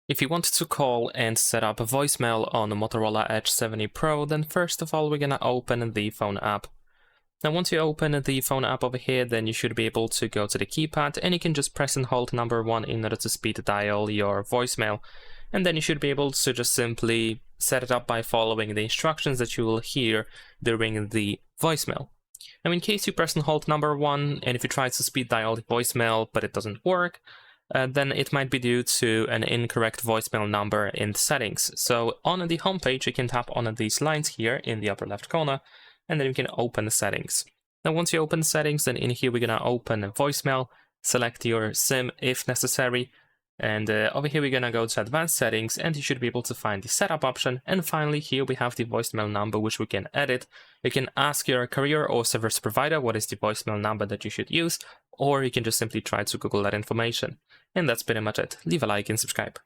If you wanted to call and set up a voicemail on the Motorola Edge 70 Pro, then first of all we're gonna open the phone app. Now once you open the phone app over here, then you should be able to go to the keypad and you can just press and hold number 1 in order to speed dial your voicemail. And then you should be able to just simply set it up by following the instructions that you will hear during the voicemail. Now in case you press and hold number 1 and if you try to speed dial the voicemail but it doesn't work, then it might be due to an incorrect voicemail number in the settings. So on the home page, you can tap on these lines here in the upper left corner, and then you can open the settings. Now once you open the settings, then in here we're gonna open a voicemail, select your SIM if necessary, and over here we're gonna go to advanced settings, and you should be able to find the setup option. And finally here we have the voicemail number which we can edit. You can ask your carrier or service provider what is the voicemail number that you should use, or you can just simply try to Google that information. And that's pretty much it. Leave a like and subscribe.